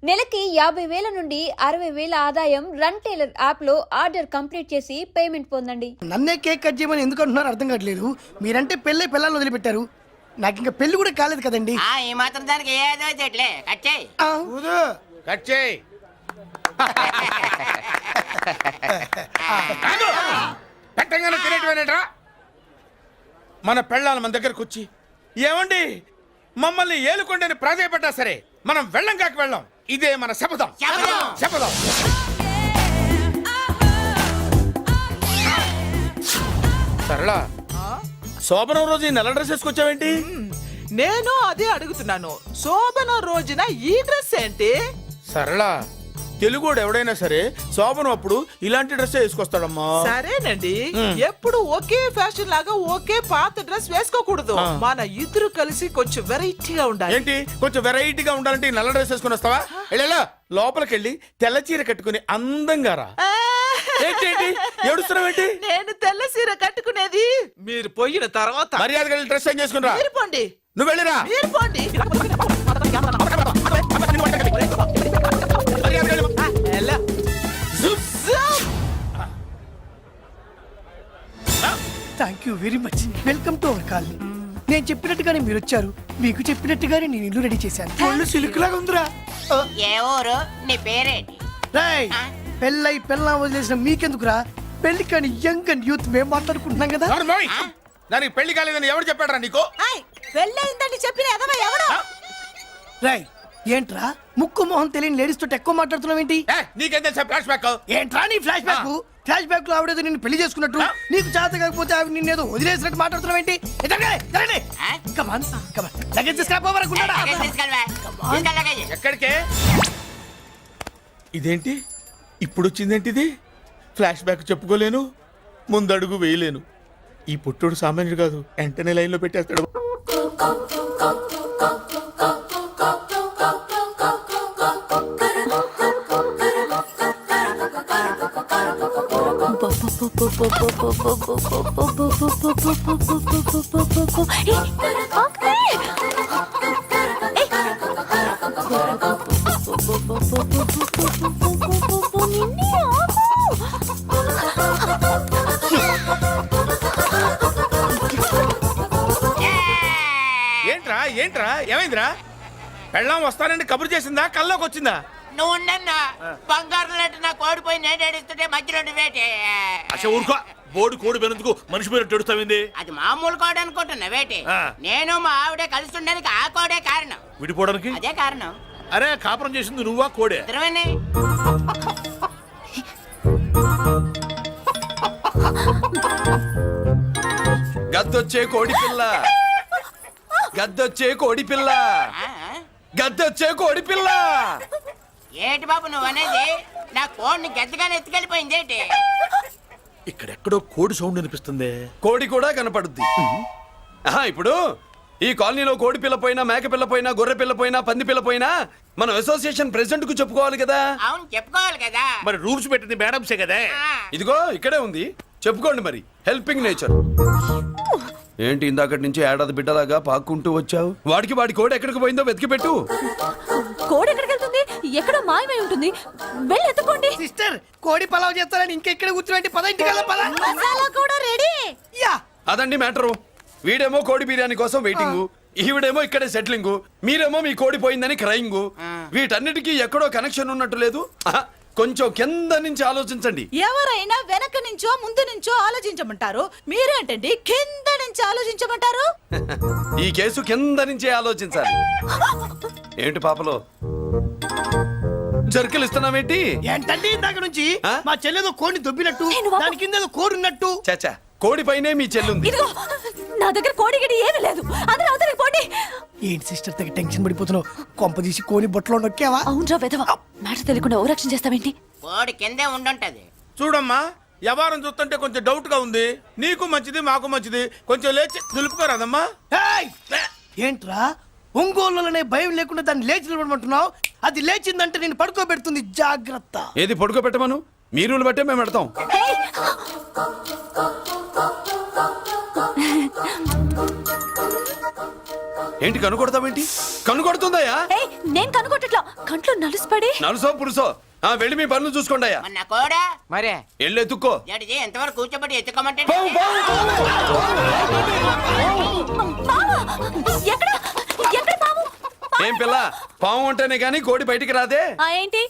నెలకి 50,000 నుండి 60,000 ఆదాయం రన్ టైలర్ యాప్ లో ఆర్డర్ కంప్లీట్ చేసి పేమెంట్ పొందండి. నన్నే కేక్ కట్ చేయమని ఎందుకు అంటున్నారు అర్థం కావట్లేదు. మీరంటే పెళ్ళై పిల్లలు వదిలిపెట్టారు, నాకు ఇంకా పెళ్లి కూడా కాలేదు కదండి. ఈ మాత్రం దానికి ఏదో చెట్లే కట్ చేయి. కట్ చేయి. పెట్టంగానే తినేటివేనేట్రా? మన పెళ్ళాలి మన దగ్గరకు వచ్చి ఏమండి మమ్మల్ని ఏలుకొండని ప్రాధాయపడ్డా సరే మనం వెళ్ళం కాక వెళ్ళం. ఇదే మన శపథం. శపథం. సరళ, శోభనం రోజు ఈ నల్ల డ్రెస్ వేసుకొచ్చావేంటి? నేను అదే అడుగుతున్నాను. శోభన రోజున ఈ డ్రెస్ ఏంటి? సరళ, తెలుగుడు ఎవడైనా సరే శోభనం అప్పుడు ఇలాంటి డ్రెస్ వేసుకొస్తాడమ్మా. సరేనండి, ఎప్పుడు ఒకే ఫ్యాషన్ లాగా ఒకే పాత డ్రెస్ వేసుకోకూడదు. మన ఇద్దరు కలిసి కొంచెం వెరైటీగా ఉండాలి. ఏంటి కొంచెం వెరైటీగా ఉండాలంటే ఈ నల్ల డ్రెస్ వేసుకుని వస్తావా? వెళ్ళా లోపలికి వెళ్ళి తెల్ల చీర కట్టుకుని అందంగా రా. ఏంటి ఏడుస్తున్నావేంటి? నేను తెల్ల సీర కట్టుకునేది మీరు పోయిన తర్వాత. మర్యాదగా వెళ్ళి డ్రెస్ చేంజ్ చేసుకుని రా. మీరు పోండి. నువ్వు వెళ్ళిరా. మీరు పోండి. ఎలా? Thank you very much. Welcome to our colony. నేను చెప్పినట్టుగానే మీరు వచ్చారు, మీకు చెప్పినట్టుగానే నేను ఇల్లు రెడీ చేశాను. ఒళ్ళు సిల్క్ లాగా ఉందిరా. ఏ ఊరు? నీ పేరేంటి? రాయ్, పెళ్ళై పెళ్ళం వదిలేసిన మీకెందుకురా? పెళ్లి కాని యంగ్ అండ్ యూత్ మేము మాట్లాడుకుంటున్నాం కదా. దానికి పెళ్లి కాలేదని ఎవరు చెప్పాడరా నీకు? పెళ్ళయిందని చెప్పిన ఎదవ ఎవరు? రాయ్, ఏంట్రా ముక్కు మొహం తెలియని లేడీస్ తోటి ఎక్కువ మాట్లాడుతున్నావు ఏంటి? నీకేం తెలుసా ఫ్లాష్ బ్యాక్? ఏంట్రా నీ ఫ్లాష్ బ్యాక్? ఫ్లాష్ బ్యాక్ లో ఆవిడేదో నిన్ను పెళ్లి చేసుకున్నట్టు, నీకు చేత కాకపోతే ఆవిడ నిన్నేదో వదిలేసినట్టు మాట్లాడుతున్నావు ఏంటి? ఎక్కడికే? ఇదేంటి ఇప్పుడు వచ్చిందేంటి? ఇది ఫ్లాష్ బ్యాక్ చెప్పుకోలేను, ముందడుగు వేయలేను. ఈ పుట్టుడు సామాన్యుడు కాదు, వెంటనే లైన్ లో పెట్టేస్తాడు. ఏంట్రా ఏంట్రా ఏమైందిరా? పెళ్ళాం వస్తానండి కబురు చేసిందా, కల్లోకి వచ్చిందా? నువ్వు ఉండన్నా బంగారం లాంటి నాకు ఓడిపోయి నేను ఏడుస్తుంటే మధ్యలో నువ్వేటే. అసలు ఊరుకో. బోర్డు కోడి పెనందుకు మనిషి మీద తెడుస్తావింది. అది మామూలు కోడి అనుకుంటున్నా వేటి. నేను మా ఆవిడే కలిసి ఉండడానికి ఆ కోడే కారణం. విడిపోవడానికి అదే కారణం. అరే కాపురం చేసింది నువ్వా కోడే? ఇద్దరమేనే. గద్దొచ్చే కోడి పిల్ల, గద్దొచ్చే కోడి పిల్ల, గద్దొచ్చే కోడి పిల్ల. ఏటి బాబు నువ్వు అనేది? నా కోడిని గద్దగానే ఎత్తుకెళ్ళిపోయింది ఏంటి? ఇక్కడెక్కడో కోడి సౌండ్ అనిపిస్తుంది. కోడి కూడా కనపడుద్ది. ఇప్పుడు ఈ కాలనీలో కోడి పిల్ల పోయినా, మేక పిల్ల పోయినా, గొర్రె పిల్ల పోయినా, పంది పిల్ల పోయినా మనం అసోసియేషన్ ప్రెసిడెంట్ కు చెప్పుకోవాలి కదా. అవును చెప్పుకోవాలి కదా. మరి రూల్స్ పెట్టింది మేడమ్సే కదా. ఇదిగో ఇక్కడే ఉంది, చెప్పుకోండి మరి. Helping nature. ఏంటి ఇందాకటి నుంచి ఏడాది బిడ్డలాగా పాక్కుంటూ వచ్చావు? వాడికి వాడి కోడి ఎక్కడికి పోయిందో వెతికి పెట్టు. కోడి ఎక్కడికి వెళ్తుంది? ఎక్కడో మాయమై ఉంటుంది, వెళ్ళి ఎత్తుకోండి. సిస్టర్, కోడి పలావ్ చేస్తారని ఇంకెక్కడ కూర్చోండి. పద ఇంటికి వెళ్దాం, పద. మసాలా కూడా రెడీ. యా, అదండి మ్యాటరు. వీడేమో కోడి బిర్యానీ కోసం వెయిటింగ్, ఈవిడేమో ఇక్కడే సెటిలింగ్, మీరేమో మీ కోడి పోయిందని క్రయింగ్. వీటన్నిటికీ ఎక్కడో కనెక్షన్ ఉన్నట్టు లేదు. కొంచెం కింద నుంచి ఆలోచించండి. ఎవరైనా వెనక నుంచో ముందు నుంచో ఆలోచించమంటారు, మీరేంటండి కింద నుంచి ఆలోచించమంటారు? ఈ కేసు కింద నుంచే ఆలోచించాలి. ఏంటి పాపలో జర్కలు ఇస్తున్నావేంటి? ఏంటండి ఇందాక నుంచి మా చెల్లెదో కోడిని దొబ్బినట్టు, దాని కింద ఏదో కోడి ఉన్నట్టు. చాచా, కోడి పైనే మీ చెల్లుంది. ఇదిగో నా దగ్గర కోడి గిడి ఏమీ లేదు, అందరూ అవతలికి పోండి. ఏంటి సిస్టర్ తెగ టెన్షన్ పడిపోతున్నావు? కొంపదీసి కోని బొట్టలో నొక్కావా? అవునరా వెధవ, మ్యాటర్ తెలియకుండా ఓ రక్షణ చేస్తావేంటి? కోడి కిందే ఉండుంటది. చూడమ్మా, వ్యవహారం చూస్తుంటే కొంచెం డౌట్ గా ఉంది. నీకు మంచిది మాకు మంచిది, కొంచెం లేచి నిలుపుకోరాదమ్మా. ఏంట్రా ఒంగోలులోనే భయం లేకుండా దాన్ని లేచి నిలబడమంటున్నావు? అది లేచిందంటే నేను పడుకోబెడుతుంది, జాగ్రత్త. ఏది పడుకోబెట్టమను, మీ రూల్ బట్టే మేము పెడతాం. ఏంటి కనుకొడతావేంటి? కనుకొడుతుందయ్యా? ఏయ్, నేను కనుగొట్టట్లా, కంట్లో నలుసుపడి. నలుసో పురుసో వెళ్ళి మీ పనులు చూసుకోండి అయ్యా. మన కోడా మరే వెళ్ళి ఎత్తుక్కో. జడిది ఎంతవరకు కూర్చోబెట్టి ఎత్తుకోమంటే పావు, పావు, పావా? ఎక్కడ ఎక్కడ పావు? ఏం పిల్ల, పాము అంటేనే గాని కోడి బయటికి రాదే. ఏంటి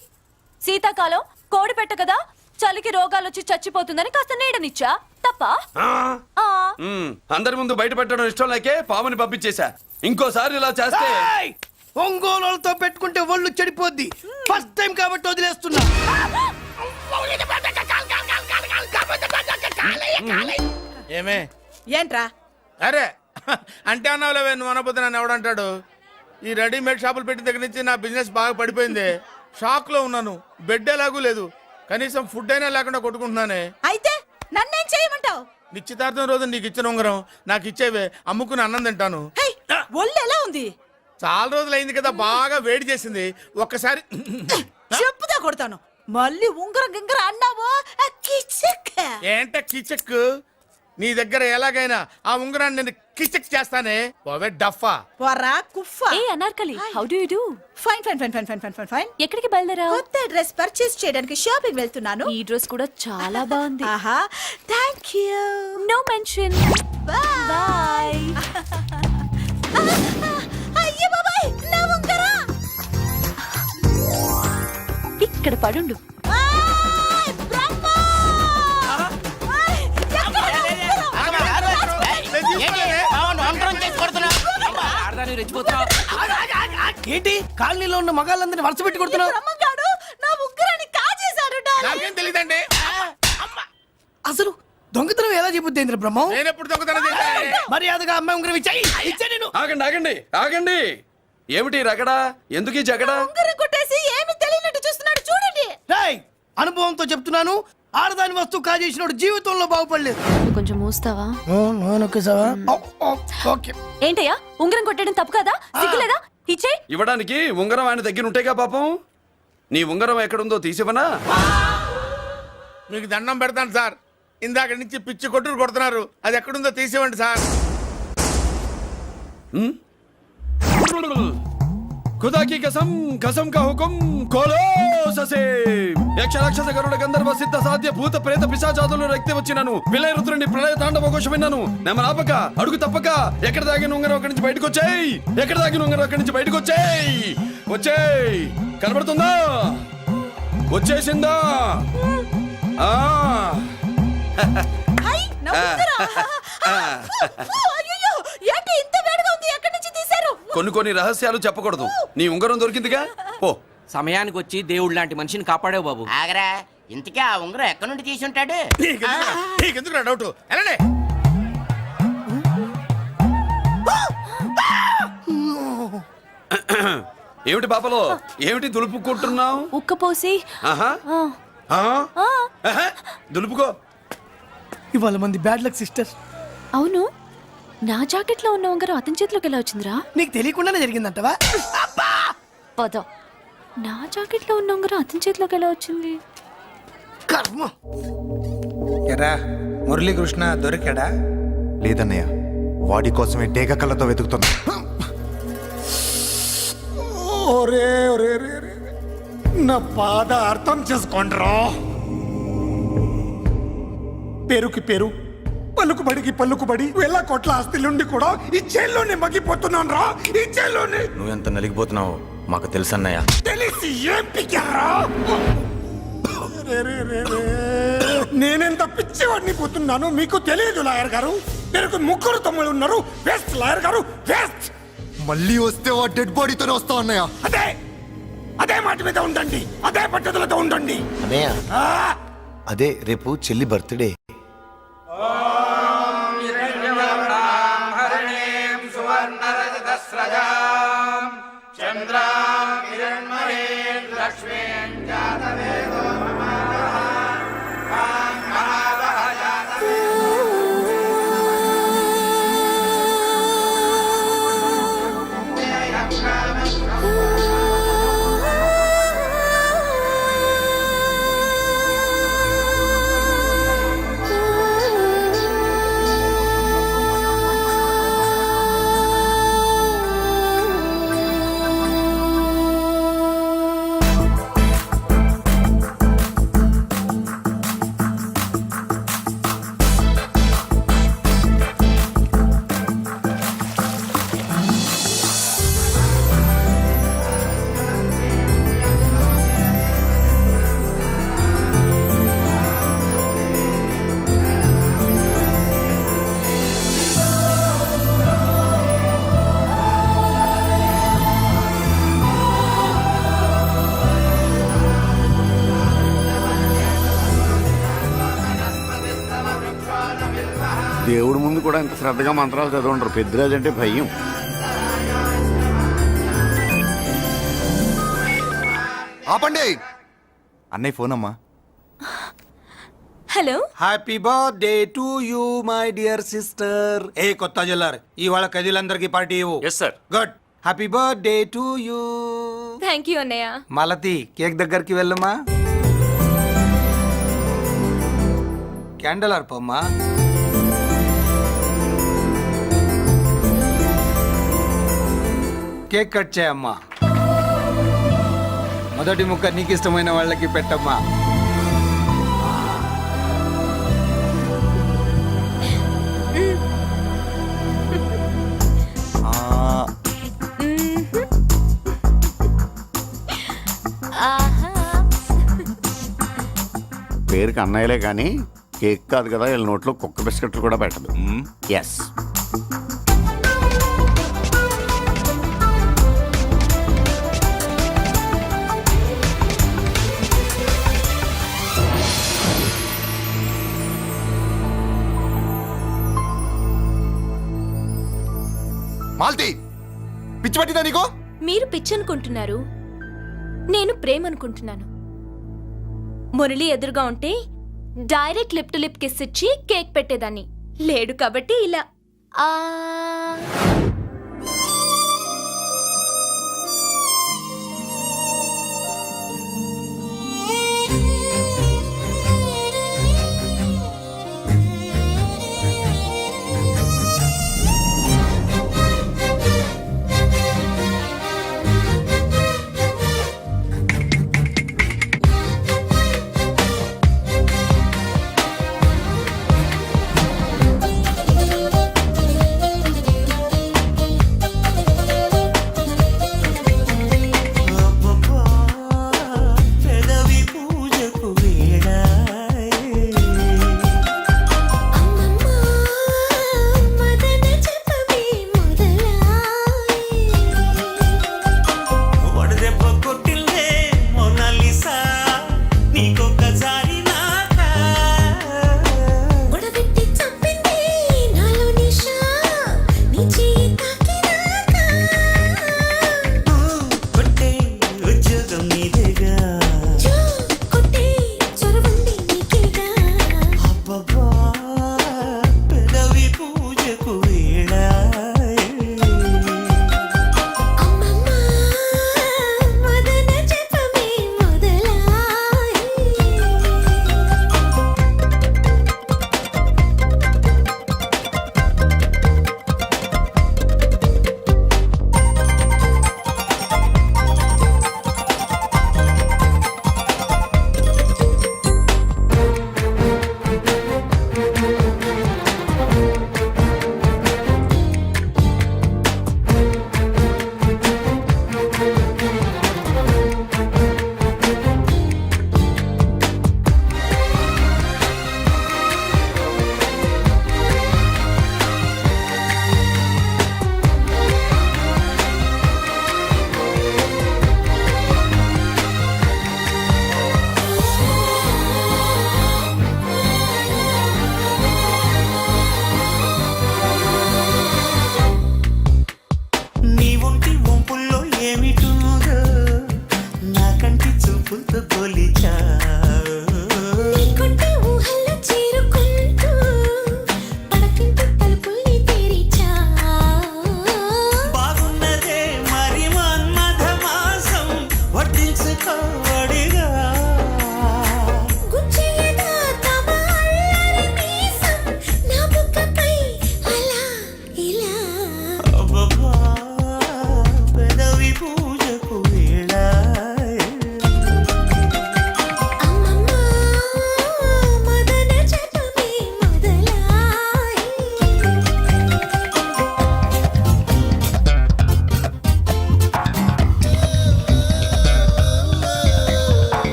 శీతాకాలం కోడి పెట్ట కదా, చలికి రోగాలు వచ్చి చచ్చిపోతుందని కాస్త నీడనిచ్చా, తప్ప? ఆ. అందరి ముందు బయట పెట్టడం ఇష్టం లేకే పాముని పంపించేశా. ఇంకోసారి ఇలా చేస్తే ఒంగోలుతో పెట్టుకుంటే ఒళ్ళు చెడిపోద్ది. ఫస్ట్ టైం కాబట్టి వదిలేస్తున్నా. ఏమే ఏంట్రా? అరే అంటే అన్నావులేవే, నువ్వు అనబోతే నన్ను ఎవడంటాడు? ఈ రెడీమేడ్ షాపులు పెట్టిన దగ్గర నుంచి నా బిజినెస్ బాగా పడిపోయింది. షాక్ లో ఉన్నాను. బెడ్ ఎలాగూ లేదు, కనీసం ఫుడ్ అయినా లేకుండా కొట్టుకుంటున్నానే. అయితే నన్నేం చేయమంటావు? నిశ్చితార్థం రోజు నీకు ఇచ్చిన ఉంగరం నాకు ఇచ్చేవే, అమ్ముకుని అన్నం తింటాను. ఒళ్ళు ఎలా ఉంది? చాలా రోజులు అయింది కదా, బాగా వేడి చేసింది. ఒక్కసారి చెప్పుదా కొడతాను. మళ్ళీ ఉంగరం గింగర అన్నావో ఏంట కిచక్? నీ దగ్గర ఎలాగైనా ఆ ఉంగరాన్ని నేను కిచక్ చేస్తానే. పోవే డఫా. పోరా కుఫ్ఫా. ఏ Anarkali, how do you do? Fine fine fine fine fine fine fine fine. ఎక్కడికి బయలుదేరా? కొత్త డ్రెస్ పర్చేస్ చేయడానికి షాపింగ్ వెళ్తున్నాను. ఈ డ్రెస్ కూడా చాలా బాగుంది. ఆహా, thank you. No mention. Bye. అయ్యో బాబాయ్, నా ఉంగరం. ఇక్కడ పడుండు. ఏంటి కాలనీలో ఉన్న మగాళ్ళందరినీ వరుస పెట్టి కొడుతున్నావు? బ్రహ్మంగాడు నా ఉంగరాన్ని కాజేశాడు. నాకేం తెలియదండి. అసలు దొంగతనం ఎలా చెబుద్ది బ్రహ్మం? నేను ఎప్పుడు దొంగతనం చేశాను? మర్యాదగా అమ్మాయి ఉంగరం ఇచ్చాయి. నేను ఆగండి ఆగండి ఆగండి. ఏమిటి రగడా? ఎందుకు ఈ జగడా? ఉంగరం కొట్టేసి ఏమి తెలియనట్టు చూస్తున్నాడు, చూడండి. రేయ్, అనుభవంతో చెప్తున్నాను, ఆడదాని వస్తువు కాజేసినోడు జీవితంలో బాగుపడలేదు. కొంచెం మూస్తావా? ఓకే. ఏంటయ్యా, ఉంగరం కొట్టడం తప్పు కదా? సిగ్గులేదా? ఇచ్చే. ఇవ్వడానికి ఉంగరం ఆయన దగ్గర ఉంటేగా పాపం. నీ ఉంగరం ఎక్కడుందో తీసివనా? మీకు దండం పెడతాను సార్, ఇందాక నుంచి పిచ్చి కొట్టుడు కొడుతున్నారు. అది ఎక్కడుందో తీసివ్వండి సార్. खुदा की कसम कसम का हुकुम खोलो ससे యక్ష రాక్షస గరుడ గంధర్వ సిద్ధ సాధ్య భూత ప్రేత పిశాచాదులు రక్తి వచ్చినాను విలయ రుద్రుని ప్రళయ తాండవ ఘోష విన్నాను. నెమరాపక అడుగు తప్పక ఎక్కడ దాగిన ఉంగరం అక్కడి నుంచి బయటకు వచ్చేయ్. ఎక్కడ దాగిన ఉంగరం అక్కడి నుంచి బయటకు వచ్చేయ్. వచ్చేయ్. కనబడుతుందా? వచ్చేసిందా? హై, నా ఉంగరం. అయ్యో, ఏంటి ఇంత వేడిగా ఉంది? ఎక్కడి నుంచి తీశారు? కొన్ని రహస్యాలు చెప్పకూడదు. నీ ఉంగరం దొరికిందిగా, ఓ. సమయానికి వచ్చి దేవుడు లాంటి మనిషిని కాపాడావు బాబు. ఆగరా, ఇంతకీ ఆ ఉంగరం ఎక్కడి నుండి తీసి ఉంటాడు? నీకెందుకు డౌట్? ఎలానే ఏమిటి పాపలో, ఏమిటి దులుపుకుంటున్నావు? ఉక్కపోసి. ఆహా. దులుపుకో. ఇవాళ మంది బ్యాడ్ లక్ సిస్టర్. అవును, నా జాకెట్ లో ఉన్న ఉంగరం అతని చేతిలోకి ఎలా వచ్చిందిరా? నీకు తెలియకుండానే జరిగిందంటవా? పద. నా జాకెట్ లో ఉన్న ఉంగరం అతని చేతిలోకి ఎలా వచ్చింది? కర్మ. ఎరా మురళీకృష్ణ దొరికాడా? లేదన్నయ్య, వాడి కోసమే డేగ కళ్ళతో వెతుకుతున్నా. ఒరే ఒరే రే రే, నా బాధ అర్థం చేసుకోండిరా. పేరుకి పేరు, పలుకుబడికి పలుకుబడి, వేల కోట్ల ఆస్తిలుండి కూడా ఈ జైల్లోనే మగ్గిపోతున్నాను రా. ఈ జైల్లోనే. నువ్వెంత నలిగిపోతున్నావో మాకు తెలుసన్నయ్య. తెలిసి ఏం పిక్కారా? నేనెంత పిచ్చివాడిని పోతున్నాను మీకు తెలియదు లాయర్ గారు. మీకు ముగ్గురు తమ్ముళ్ళు ఉన్నారు. వేస్ట్ లాయర్ గారు, వేస్ట్. మళ్ళీ వస్తే ఆ డెడ్ బాడీతోనే వస్తావు అన్నయ్య. అదే మాట మీద ఉండండి, అదే పద్ధతులతో ఉండండి. అన్నయ్య, అదే రేపు చెల్లి బర్త్డే. దేవుడి ముందు కూడా ఇంత శ్రద్ధగా మంత్రాలు చదవంటారు. పెద్దిరాజు అంటే భయం. ఆపండి. అన్నయ్య ఫోన్ అమ్మా. Hello. Happy birthday to you my dear sister. ఏ కొత్త జిల్లార్ ఇవాళ కదిలందరికి పార్టీ ఇవ్వు. Yes sir. Good. Happy birthday to you. Thank you అన్నయ్య. మాలతి కేక్ దగ్గరికి వెళ్ళమ్మా. క్యాండల్ ఆర్పమ్మా. కేక్ కట్ చేయమ్మా. మొదటి ముక్క నీకు ఇష్టమైన వాళ్ళకి పెట్టమ్మా. పేరుకి అన్నయ్యలే కానీ కేక్ కాదు కదా, వీళ్ళ నోట్లో కుక్క బిస్కెట్లు కూడా పెట్టదు. ఎస్. మాల్తి, పిచ్చి పట్టిందా నీకు? మీరు పిచ్చి అనుకుంటున్నారు, నేను ప్రేమ అనుకుంటున్నాను. మురళి ఎదురుగా ఉంటే direct lip to lip kiss ఇచ్చి కేక్ పెట్టేదాన్ని. లేడు కాబట్టి ఇలా.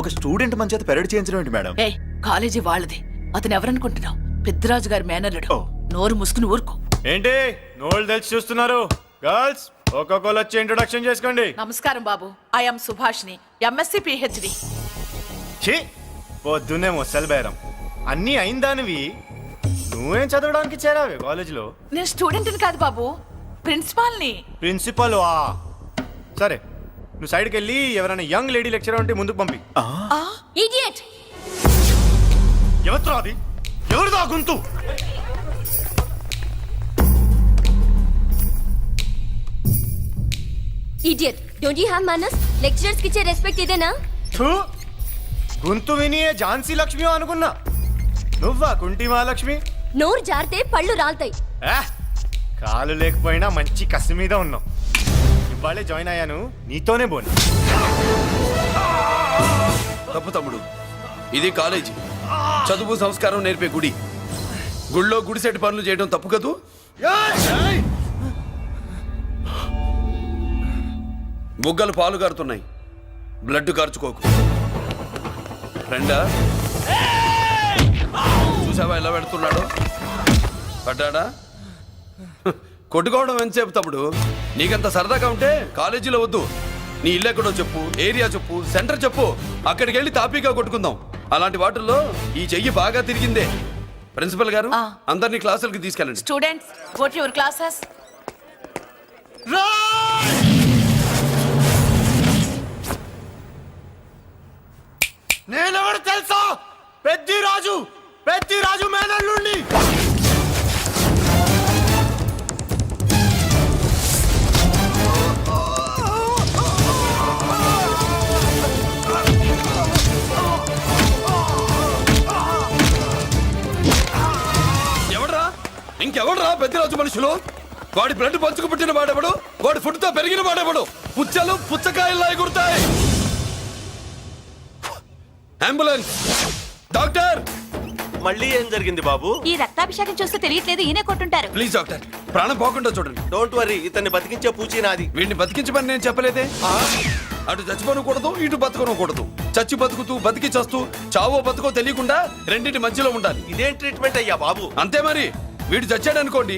ఒక స్టూడెంట్ మన చేత పెరడ్ చేయించడం ఏంటి మేడం? ఏ కాలేజీ వాళ్ళది. అతను ఎవరనుకుంటున్నావు? పెద్దరాజు గారి మేనల్లుడు. నోరు ముసుకుని ఊరుకో. ఏంటి నోళ్ళు తెలిసి చూస్తున్నారు? గర్ల్స్ ఒక్కొక్కరు వచ్చి ఇంట్రొడక్షన్ చేసుకోండి. నమస్కారం బాబు. I'm Subhashini, MSc PhD. ఛీ పొద్దున్నే ముసలి బేరం అన్నీ అయిందానివి. నువ్వేం చదవడానికి చేరావే కాలేజీలో? నేను స్టూడెంట్ని కాదు బాబు, ప్రిన్సిపాల్ని. ప్రిన్సిపల్ సరే, నువ్వు సైడ్కి వెళ్ళి ఎవరైనా యంగ్ లేడీ లెక్చరర్ ఉంటే ముందుకు పంపి. ఇడియట్! ఎవరితో అది? ఎవరిదో ఆ గొంతు? ఇడియట్! డోంట్ యు హావ్ మనస్? లెక్చరర్స్ కి ఇచ్చే రెస్పెక్ట్ ఇదేనా? థూ, గొంతు విని ఝాన్సీ లక్ష్మి అనుకున్నా. నువ్వా కుంటి మహాలక్ష్మి? నోరు జారితే పళ్ళు రాల్తాయి. కాలు లేకపోయినా మంచి కసి మీద ఉన్నావు. ఇవాళే జాయిన్ అయ్యాను, నీతోనే పోను. తప్పు తమ్ముడు, ఇది కాలేజీ, చదువు సంస్కారం నేర్పే గుడి. గుళ్ళో గుడిసెట్టి పనులు చేయడం తప్పు కదూ? బుగ్గలు పాలు కారుతున్నాయి, బ్లడ్ కార్చుకోకు. ఫ్రెండా, చూసావా ఎలా పెడుతున్నాడు? పడ్డాడా? కొట్టుకోవడం ఎంతసేపు తమ్ముడు? నీకంత సరదాగా ఉంటే కాలేజీలో వద్దు. నీ ఇల్లు ఎక్కడో చెప్పు, ఏరియా చెప్పు, సెంటర్ చెప్పు, అక్కడికి వెళ్ళి తాపీగా కొట్టుకుందాం. అలాంటి వాటిల్లో ఈ చెయ్యి బాగా తిరిగిందే. ప్రిన్సిపల్ గారు, అందరినీ క్లాసులకి తీసుకెళ్ళండి. Students, go to your classes. నేనెవరు తెలుసా? పెద్దిరాజు మేనల్లుండి. ఇంకెవడరా పెద్దరాజు మనుషులు? వాడి బ్లడ్ పంచుకు పుట్టిన వాడెవడు? వాడి ఫుడ్ తో పెరిగిన వాడెవడు? పుచ్చలు పుచ్చకాయల్లా ఎగురుతాయి. అంబులెన్స్! డాక్టర్! మళ్ళీ ఏం జరిగింది బాబు? ఈ రక్తాభిషేకం చూస్తే తెలియట్లేదు, ఈయనే కొట్టుంటారు. ప్లీజ్ డాక్టర్, ప్రాణం పోకుండా చూడండి. డోంట్ వరీ, ఇతన్ని బతికించే పూచి నాది. వీడిని బతికించమని నేను చెప్పలేదే. అటు చచ్చిపోనకూడదు, ఇటు బతకనకూడదు. చచ్చి బతుకుతూ, బతికి చస్తూ, చావో బతుకో తెలియకుండా రెండింటి మధ్యలో ఉండాలి. ఇదేం ట్రీట్మెంట్ అయ్యా బాబు? అంతే మరి. వీడు చచ్చాడనుకోండి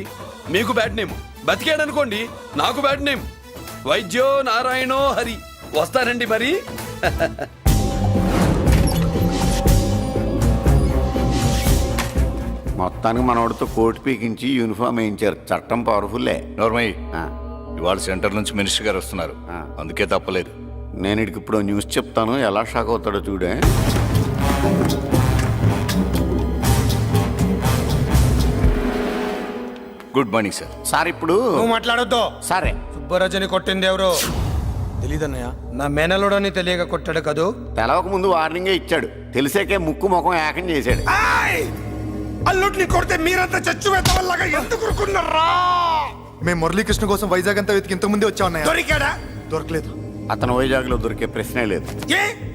మీకు బ్యాడ్ నేమ్, బతికాడనుకోండి నాకు బ్యాడ్ నేమ్. వైద్యో నారాయణో హరి. వస్తారండి మరి. మొత్తానికి మనోడితో కోట్ పీకించి యూనిఫామ్ వేయించారు. చట్టం పవర్ఫుల్లే. నోర్మయ్య, ఇవాళ సెంటర్ నుంచి మినిస్టర్ గారు వస్తున్నారు, అందుకే తప్పలేదు. నేను ఇడికి ఇప్పుడు న్యూస్ చెప్తాను, ఎలా షాక్ అవుతాడో చూడే. Good morning sir. సార్ ఇప్పుడు నువ్వు మాట్లాడొద్దు. సరే, సుబ్బరాజుని కొట్టింది ఎవరు? తెలీదన్నయ్య. నా మేనలోడని తెలియక కొట్టాడు కదూ. తెలవక ముందు వార్నింగే ఇచ్చాడు, తెలిసాకే ముక్కు ముఖం ఏకం చేశాడు. అల్లుడిని కొడితే మీరంతా చచ్చు వేతవల్లాగా ఎందుకు ఊరుకున్నారా? మేము మురళీకృష్ణ కోసం వైజాగ్ అంతా వెతికి ఇంతకు ముందే వచ్చా ఉన్నాయా? దొరికాడా? దొరకలేదు. అతను వైజాగ్ లో దొరికే ప్రశ్నే లేదు.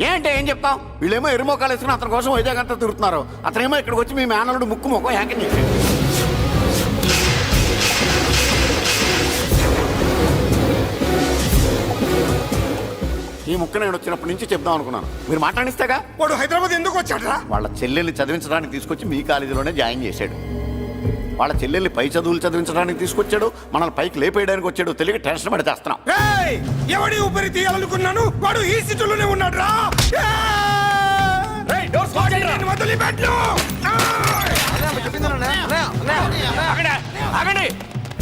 ఏంటే ఏం చెప్తాం? వీళ్ళేమో ఎరుమోకాలు వేసుకుని అతని కోసం వైజాగ్ అంతా తిరుగుతున్నారు. అతనేమో ఇక్కడికి వచ్చి మీ మేనలుడు ముక్కు ముఖం ఏకం చేశాడు. ఈ ముక్క నేను వచ్చినప్పటి నుంచి చెప్దాం అనుకున్నాను, మీరు మాట్లాడిస్తేగా. వాడు హైదరాబాద్ ఎందుకు వచ్చాడా? వాళ్ళ చెల్లెల్ని చదివించడానికి తీసుకొచ్చి మీ కాలేజీలోనే జాయిన్ చేశాడు. వాళ్ళ చెల్లెల్ని పై చదువులు చదివించడానికి తీసుకొచ్చాడు, మనల్ని పైకి లేపేయడానికి వచ్చాడు. తెలియక టెన్షన్ పడి చేస్తున్నాం. ఎవడి ఊపిరి తీయాలనుకున్నాను, వాడు ఈ సిటీలోనే ఉన్నాడు రా.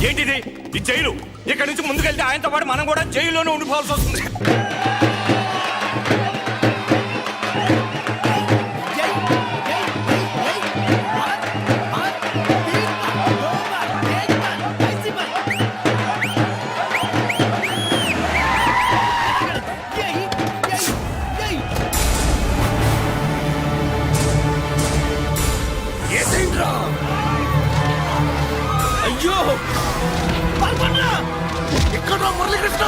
ఏంటిది? ఈ జైలు. ఇక్కడి నుంచి ముందుకెళ్తే ఆయనతో పాటు మనం కూడా జైల్లోనే ఉండిపోవాల్సి వస్తుంది. అయ్యో ఇక్కడ మురళీకృష్ణ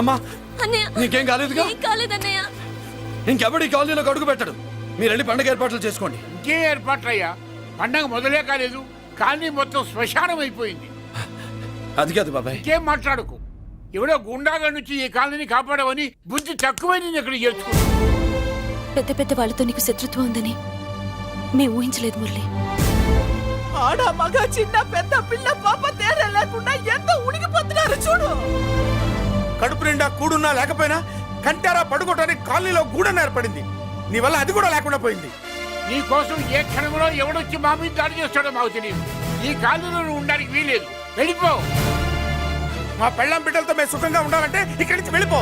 అమ్మా అన్నయ్య నీకేం కాలేదుగా? ఏం కాలేదన్నయ్య. ఇంకెవడి కాలనీలో అడుగు పెట్టడు. మీరు వెళ్ళి పండగ ఏర్పాట్లు చేసుకోండి. ఇంకే ఏర్పాట్లయ్యా, పండగ మొదలే కాలేదు కానీ మొత్తం శ్మశానం అయిపోయింది. అది కాదు బాబాయ్. ఇంకేం మాట్లాడుకు. ఎవడో గుండాగా నుంచి ఈ కాలనీని కాపాడవని బుద్ధి తక్కువై నేను ఇక్కడ చేర్చుకున్నా. పెద్ద పెద్ద వాళ్ళతో నీకు శత్రుత్వం ఉందని మేము ఊహించలేదు మురళి. ఆడ మగ చిన్న పెద్ద పిల్ల పాప తేడా లేకుండా ఎంత ఉడికిపోతున్నారు చూడు. కడుపు నిండా కూడున్నా లేకపోయినా కంటారా పడుకోవటానికి కాలనీలో గూడన్న ఏర్పడింది. నీ వల్ల అది కూడా లేకుండా పోయింది. నీ కోసం ఏ క్షణంలో ఎవడొచ్చి మా మీద దాడి చేస్తాడో మాకు తెలియదు. ఈ కాలనీలో నువ్వు ఉండడానికి వీలేదు. వెళ్ళిపో. మా పెళ్ళాం బిడ్డలతో మేము సుఖంగా ఉండాలంటే ఇక్కడి నుంచి వెళ్ళిపో.